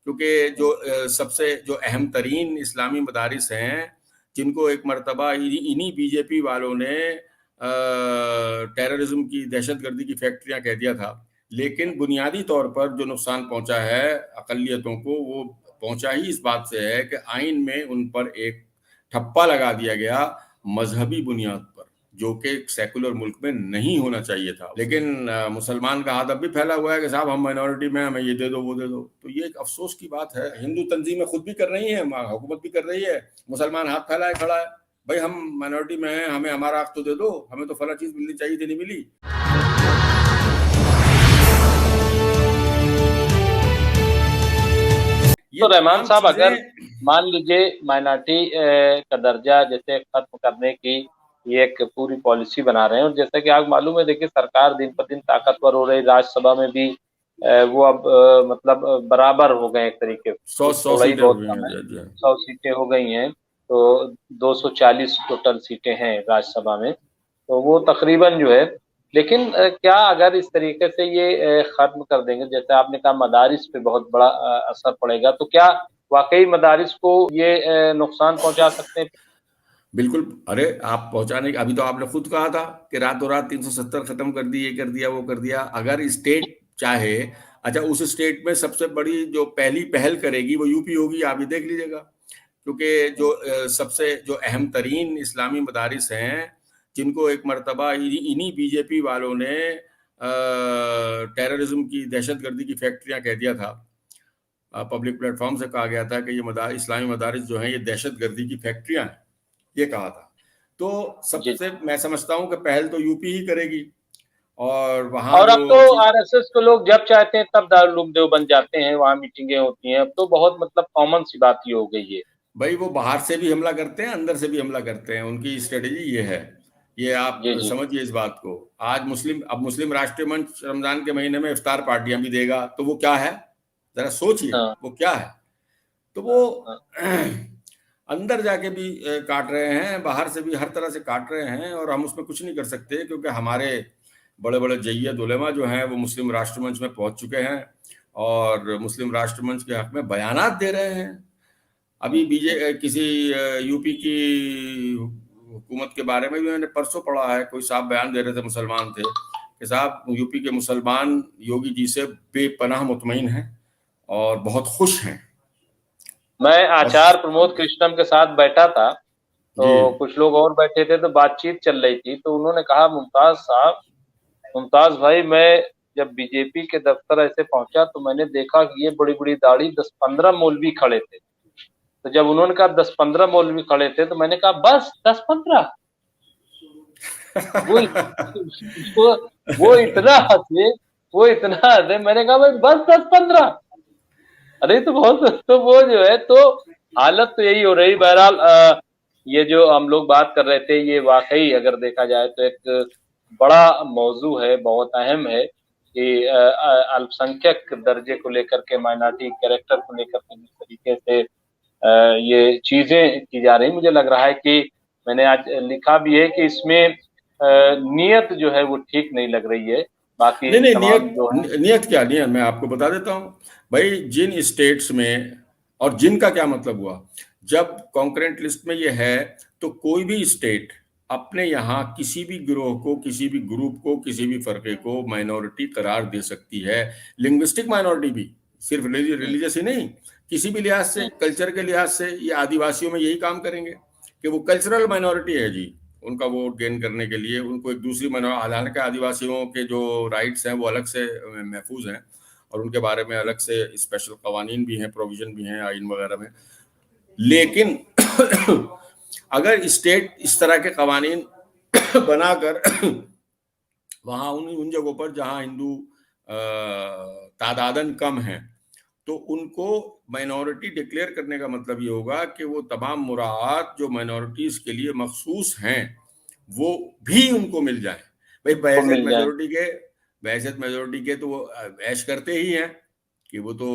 क्योंकि जो सबसे जो अहम तरीन इस्लामी मदारिस हैं, जिनको एक मरतबा इन्हीं बीजेपी वालों ने टेररिज्म की, दहशतगर्दी की फैक्ट्रियां कह दिया था, लेकिन बुनियादी तौर पर जो नुकसान पहुंचा है अकलियतों को, वो पहुंचा ही इस बात से है कि आइन में उन पर एक ठप्पा लगा दिया गया मजहबी बुनियाद पर, जो कि सेकुलर मुल्क में नहीं होना चाहिए था। लेकिन मुसलमान का हाथ अब भी फैला हुआ है कि साहब हम माइनॉरिटी में, हमें ये दे दो वो दे दो। तो ये एक अफसोस की बात है। हिंदू तंजीमें खुद भी कर रही हैं, हुकूमत भी कर रही है, मुसलमान हाथ फैलाए खड़ा है, भाई हम माइनॉरिटी में हैं, हमें हमारा हक तो दे दो, हमें तो फला चीज मिलनी चाहिए थी, नहीं मिली। तो रहमान साहब, अगर मान लीजिए माइनॉरिटी का दर्जा जैसे खत्म करने की ये एक पूरी पॉलिसी बना रहे हैं, और जैसे कि आपको मालूम है, देखिए सरकार दिन पर दिन ताकतवर हो रही, राज्यसभा में भी वो अब मतलब बराबर हो गए एक तरीके से, 100 थोड़ा ही सीटें हो बहुत गई कम है, हैं। 100 सीटें हो गई हैं, तो 240 टोटल सीटें हैं राज्यसभा में, तो वो तकरीबन जो है। लेकिन क्या अगर इस तरीके से ये खत्म कर देंगे, जैसे आपने कहा मदारिस पे बहुत बड़ा असर पड़ेगा, तो क्या वाकई मदारिस को ये नुकसान पहुंचा सकते हैं? बिल्कुल। अरे आप पहुंचाने, अभी तो आपने खुद कहा था कि रातों रात 370 खत्म कर दी, ये कर दिया वो कर दिया। अगर स्टेट चाहे, अच्छा उस स्टेट में सबसे बड़ी जो पहली पहल करेगी वो यूपी होगी, आप भी देख लीजिएगा। क्योंकि जो सबसे जो अहम तरीन इस्लामी मदारिस हैं, जिनको एक मरतबा इन्हीं बीजेपी वालों ने टेररिज्म की, दहशतगर्दी की फैक्ट्रियां कह दिया था, पब्लिक प्लेटफॉर्म से कहा गया था कि ये इस्लामी मदारिस जो हैं ये दहशतगर्दी की फैक्ट्रियां हैं, ये कहा था। तो सबसे मैं समझता हूं कि पहल तो यूपी ही करेगी, और वहां और जो अब तो आरएसएस के लोग जब चाहते हैं तब दारुल उलूम देवबंद जाते हैं, वहां मीटिंगें होती हैं, अब तो बहुत मतलब कॉमन सी बात ही हो गई है। भाई वो बाहर से भी हमला करते हैं, अंदर से भी हमला करते हैं, उनकी स्ट्रेटेजी ये है। ये आप जी जी। समझिए इस बात को। आज मुस्लिम राष्ट्रीय मंच रमजान के महीने में इफ्तार पार्टियां भी देगा, तो वो क्या है, जरा सोचिए हाँ वो क्या है। तो वो हाँ हाँ। अंदर जाके भी काट रहे हैं, बाहर से भी हर तरह से काट रहे हैं, और हम उसमें कुछ नहीं कर सकते, क्योंकि हमारे बड़े बड़े जय्यद उलेमा जो हैं वो मुस्लिम राष्ट्रमंच में पहुंच चुके हैं, और मुस्लिम राष्ट्रमंच के हक में बयानात दे रहे हैं। अभी किसी यूपी की हुकूमत के बारे में भी मैंने परसों पढ़ा है, कोई साहब बयान दे रहे थे, मुसलमान थे, कि साहब यूपी के मुसलमान योगी जी से बेपनाह मुतमईन हैं और बहुत खुश हैं। मैं और आचार्य प्रमोद कृष्णम के साथ बैठा था, जी तो कुछ लोग और बैठे थे, तो बातचीत चल रही थी, तो उन्होंने कहा, मुमताज साहब, मुमताज भाई, मैं जब बीजेपी के दफ्तर ऐसे पहुंचा तो मैंने देखा कि ये बड़ी बड़ी दाढ़ी 10-15 मौलवी खड़े थे। तो जब उन्होंने कहा 10-15 मौलवी खड़े थे, तो मैंने कहा बस 10-15? वो वो वो इतना हंसे, वो इतना हंसे, मैंने कहा भाई बस 10-15? अरे तो बहुत, तो वो जो है, तो हालत तो यही हो रही। बहरहाल ये जो हम लोग बात कर रहे थे, ये वाकई अगर देखा जाए तो एक बड़ा मौजू है, बहुत अहम है कि अल्पसंख्यक दर्जे को लेकर के, माइनॉरिटी कैरेक्टर को लेकर के जिस तरीके से ये चीजें की जा रही, मुझे लग रहा है कि मैंने आज लिखा भी है कि इसमें नियत जो है वो ठीक नहीं लग रही है। बाकी नहीं नहीं, तमाम जो है, नियत क्या, नियत मैं आपको बता देता हूँ। भाई जिन स्टेट्स में, और जिन का क्या मतलब हुआ, जब कॉन्करेंट लिस्ट में ये है, तो कोई भी स्टेट अपने यहाँ किसी भी गिरोह को, किसी भी ग्रुप को, किसी भी फरके को माइनॉरिटी करार दे सकती है। लिंग्विस्टिक माइनॉरिटी भी, सिर्फ रिलीजियस ही नहीं, किसी भी लिहाज से, कल्चर के लिहाज से। ये आदिवासियों में यही काम करेंगे कि वो कल्चरल माइनॉरिटी है जी, उनका वोट गेन करने के लिए उनको एक दूसरी हालांकि आदिवासियों के जो राइट्स हैं वो अलग से महफूज हैं, और उनके बारे में अलग से स्पेशल कवानीन भी हैं, प्रोविजन भी हैं आइन वगैरह में। लेकिन अगर स्टेट इस तरह के कवानीन बनाकर वहां उन जगहों पर जहां हिंदू तादादन कम है, तो उनको माइनॉरिटी डिक्लेयर करने का मतलब ये होगा कि वो तमाम मुराद जो माइनॉरिटीज के लिए मखसूस हैं वो भी उनको मिल जाए। भाई वो मिल जाए। बहसत मेजोरिटी के तो वो ऐश करते ही हैं कि वो तो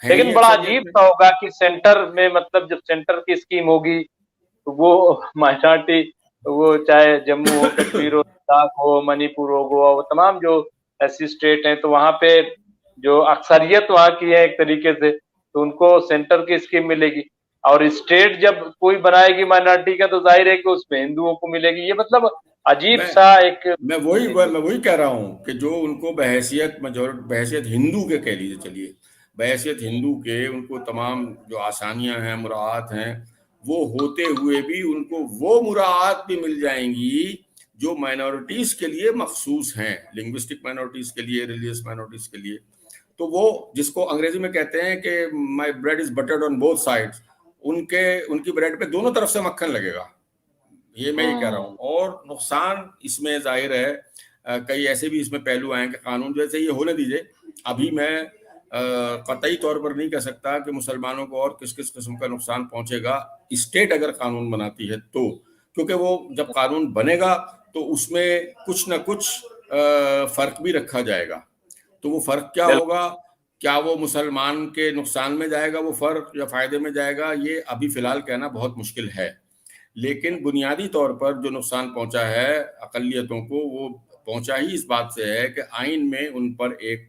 हैं ही लेकिन बड़ा अक्सरियत अजीब में। सा होगा कि सेंटर में, मतलब जब सेंटर की स्कीम होगी, तो वो माइनॉरिटी, वो चाहे जम्मू हो, कश्मीर हो, लद्दाख हो, मणिपुर हो, गोवा हो, तमाम जो ऐसी स्टेट हैं, तो वहां पे जो अक्सरियत वहां की है एक तरीके से, तो उनको सेंटर की स्कीम मिलेगी। और स्टेट जब कोई बनाएगी माइनॉरिटी का, तो जाहिर है कि उसमें हिंदुओं को मिलेगी। ये मतलब अजीब मैं सा एक। जी जी। मैं वही कह रहा हूँ कि जो उनको बहैसियत मेजोरिटी, बहैसियत हिंदू के कह लीजिए, चलिए बहैसियत हिंदू के उनको तमाम जो आसानियां हैं, मुराआत हैं, वो होते हुए भी उनको वो मुराआत भी मिल जाएंगी जो माइनॉरिटीज के लिए मखसूस हैं, लिंग्विस्टिक माइनॉरिटीज के लिए, रिलीजियस माइनॉरिटीज के लिए। तो वो जिसको अंग्रेजी में कहते हैं कि my bread is buttered on both sides, उनके उनकी ब्रेड पे दोनों तरफ से मक्खन लगेगा, ये मैं ये कह रहा हूँ। हम्म। और नुकसान इसमें जाहिर है कई ऐसे भी इसमें पहलू आए कि कानून जैसे ये होने दीजिए। अभी मैं कतई तौर पर नहीं कह सकता कि मुसलमानों को और किस किस किस्म का नुकसान पहुंचेगा स्टेट अगर कानून बनाती है तो, क्योंकि वो जब कानून बनेगा तो उसमें कुछ ना कुछ फर्क भी रखा जाएगा। तो वो फर्क क्या बिल्कुल। होगा, क्या वो मुसलमान के नुकसान में जाएगा वो फर्क या फायदे में जाएगा, ये अभी फिलहाल कहना बहुत मुश्किल है। लेकिन बुनियादी तौर पर जो नुकसान पहुंचा है अकलियतों को, वो पहुंचा ही इस बात से है कि आइन में उन पर एक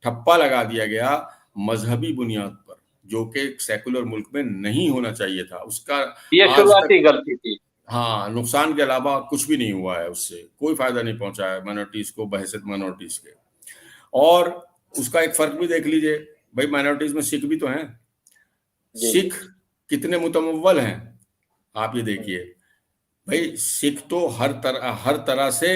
ठप्पा लगा दिया गया मजहबी बुनियाद पर, जो कि सेकुलर मुल्क में नहीं होना चाहिए था। उसका ये आज तक, शुरुआती गलती थी। हाँ, नुकसान के अलावा कुछ भी नहीं हुआ है, उससे कोई फायदा नहीं पहुंचा है माइनॉरिटीज को बहैसियत माइनॉरिटीज के। और उसका एक फर्क भी देख लीजिए, भाई माइनॉरिटीज में सिख भी तो हैं। जी जी। सिख कितने मुतमव्वल हैं आप ये देखिए। भाई सिख तो हर तरह से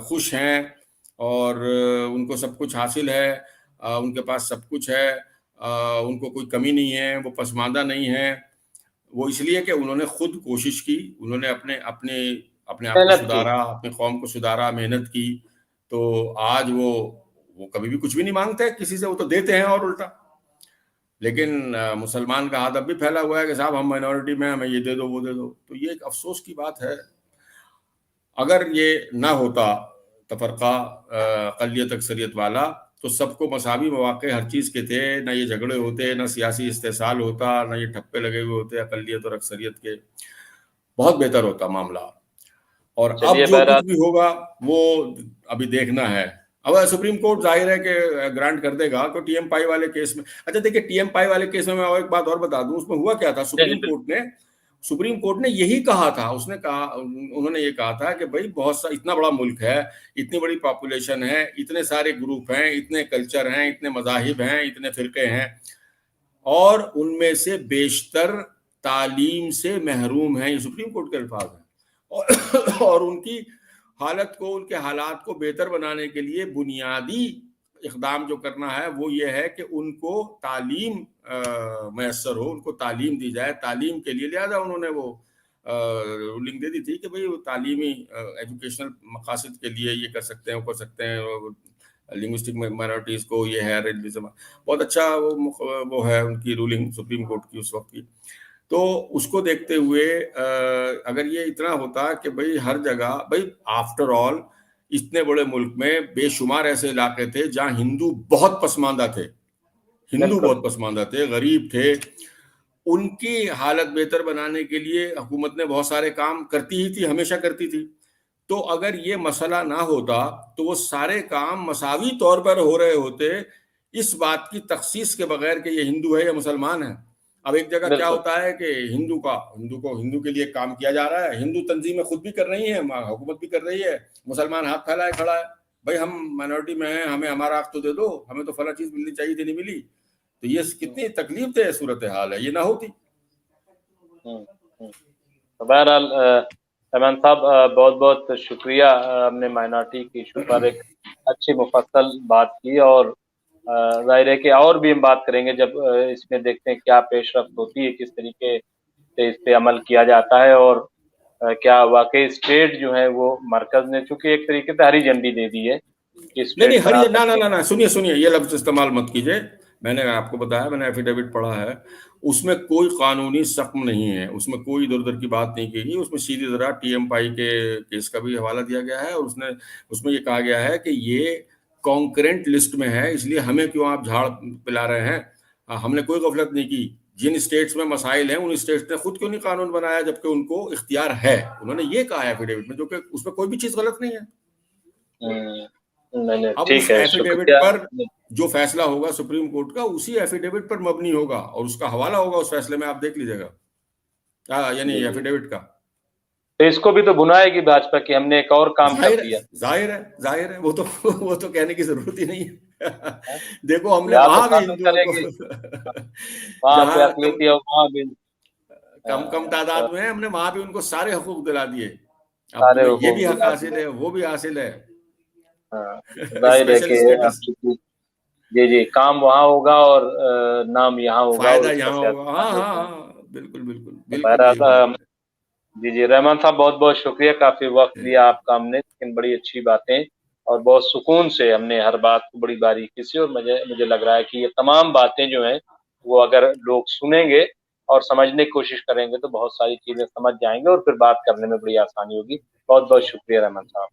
खुश हैं और उनको सब कुछ हासिल है, उनके पास सब कुछ है, उनको कोई कमी नहीं है, वो पसमानदा नहीं है। वो इसलिए कि उन्होंने खुद कोशिश की, उन्होंने अपने अपने अपने आप को मेहनत की। सुधारा, अपने कौम को सुधारा, मेहनत की। तो आज वो कभी भी कुछ भी नहीं मांगते किसी से, वो तो देते हैं और उल्टा। लेकिन मुसलमान का हाथ अब भी फैला हुआ है कि साहब हम माइनॉरिटी में, हमें ये दे दो वो दे दो। तो ये एक अफसोस की बात है। अगर ये ना होता तफरका अक़लियत अक्सरियत वाला, तो सबको मसावी मौक़े हर चीज़ के थे, ना ये झगड़े होते, ना सियासी इस्तेसाल होता, ना ये ठप्पे लगे हुए होते अक़लियत और अक्सरियत के। बहुत बेहतर होता मामला। और अब चलिए जो कुछ बहरहाल। भी होगा वो अभी देखना है। अब सुप्रीम कोर्ट जाहिर है कि ग्रांट कर देगा। तो टीएम पाई वाले केस में, अच्छा देखिए, टीएम पाई वाले केस में मैं और एक बात और बता दूं, उसमें हुआ क्या था। जी जी बिल्कुल। सुप्रीम कोर्ट ने यही कहा था, उन्होंने ये कहा था कि भाई बहुत सा इतना बड़ा मुल्क है, इतनी बड़ी पॉपुलेशन है, इतने सारे ग्रुप हैं, इतने कल्चर हैं, इतने मजाहिब हैं, इतने फिरके हैं, और उनमें से बेशतर तालीम से महरूम हैं। ये सुप्रीम कोर्ट के अल्फाज हैं। और उनकी हालत को, उनके हालात को बेहतर बनाने के लिए बुनियादी इकदाम जो करना है वो ये है कि उनको तालीम मैसर हो, उनको तालीम दी जाए। तालीम के लिए लिहाजा उन्होंने वो रूलिंग दे दी थी कि भाई वो तालीमी एजुकेशनल मकासद के लिए ये कर सकते हैं, वो कर सकते हैं। लिंग्विस्टिक माइनॉरिटीज को ये है रिलीजन, बहुत अच्छा वो है उनकी रूलिंग सुप्रीम कोर्ट की उस वक्त की। तो उसको देखते हुए अगर ये इतना होता कि भाई हर जगह, भाई आफ्टर ऑल इतने बड़े मुल्क में बेशुमार ऐसे इलाके थे जहां हिंदू बहुत पसमानदा थे, हिंदू बिल्कुल। बहुत पसमानदा थे, गरीब थे। उनकी हालत बेहतर बनाने के लिए हुकूमत ने बहुत सारे काम करती ही थी, हमेशा करती थी। तो अगर ये मसला ना होता तो वो सारे काम मसावी तौर पर हो रहे होते, इस बात की तखसीस के बगैर कि ये हिंदू है या मुसलमान है। अब एक जगह क्या बिल्कुल। होता है कि हिंदू के लिए काम किया जा रहा है, हिंदू तंजीमें खुद भी कर रही हैं, हुकूमत भी कर रही है, मुसलमान हाथ फैलाए खड़ा है, भाई हम माइनॉरिटी में हैं, हमें हमारा हक तो दे दो, हमें तो फला चीज मिलनी चाहिए थी, नहीं मिली। तो ये कितनी तकलीफ दे सूरत हाल है, ये ना होती। हम्म। तो बहरहाल रहमान साहब, बहुत बहुत शुक्रिया। हमने माइनॉरिटी की इशू पर एक अच्छी मुफस्सल बात की, और जाहिर है कि और भी हम बात करेंगे जब इसमें देखते हैं क्या पेशरफ्त होती है, किस तरीके से इस पे अमल किया जाता है, और क्या वाकई स्टेट जो है वो मरकज ने चूंकि एक तरीके से हरी झंडी दे दी है कि नहीं नहीं, स्टेट हर बना ये ना ना सकते ना हैं। ना, सुनिए सुनिए, ये लफ्ज इस्तेमाल मत कीजिए। मैंने आपको बताया, मैंने एफिडेविट पढ़ा है, उसमें कोई कानूनी सकम नहीं है, उसमें कोई इधर उधर की बात नहीं की गई। उसमें सीधी तरह टीएम पाई के केस का भी हवाला दिया गया है, और उसमें ये कहा गया है कि ये कॉन्करेंट लिस्ट में है, इसलिए हमें क्यों आप झाड़ पिला रहे हैं। हमने कोई गफलत नहीं की। जिन स्टेट्स में मसाइल हैं उन स्टेट्स ने खुद क्यों नहीं कानून बनाया, जबकि उनको इख्तियार है। उन्होंने ये कहा है एफिडेविट में, जो कि उसमें कोई भी चीज गलत नहीं है। नहीं नहीं, अब उस ठीक है, एफिडेविट शुक्रिया। पर जो फैसला होगा सुप्रीम कोर्ट का उसी एफिडेविट पर मबनी होगा और उसका हवाला होगा उस फैसले में, आप देख लीजिएगा, यानी जी जी। एफिडेविट का। तो इसको भी तो बुनाएगी भाजपा कि हमने एक और काम कर जाहिर दिया। जाहिर है, वो तो कहने की जरूरत ही नहीं है। हाँ, देखो हमने या तो वहां भी कानून हिंदुओं को करेगी, वहां पे जहां कम अकलियती और वहां भी कम तो तादाद में है, हमने वहां भी उनको सारे हकूक दिला दिए। अब सारे तुम्हें ये हुकूक भी हक दिला हासिल दिए। है, वो भी हासिल है। हाँ, जाहिर है स्पेशल कि अब स्टेटस, चूंकि जी जी काम वहां होगा और नाम यहाँ होगा और फायदा उसका यहाँ सियासी होगा। हाँ फायदा हाँ होगा। हाँ, बिल्कुल बिल्कुल तो बिल्कुल यही बहरहाल बात जी जी, रहमान साहब बहुत बहुत शुक्रिया, काफी वक्त है। दिया आपका हमने, लेकिन बड़ी अच्छी बातें और बहुत सुकून से हमने हर बात को बड़ी बारीकी से, और मुझे मुझे लग रहा है कि ये तमाम बातें जो हैं वो अगर लोग सुनेंगे और समझने की कोशिश करेंगे तो बहुत सारी चीजें समझ जाएंगे और फिर बात करने में बड़ी आसानी होगी। बहुत बहुत शुक्रिया रहमान साहब।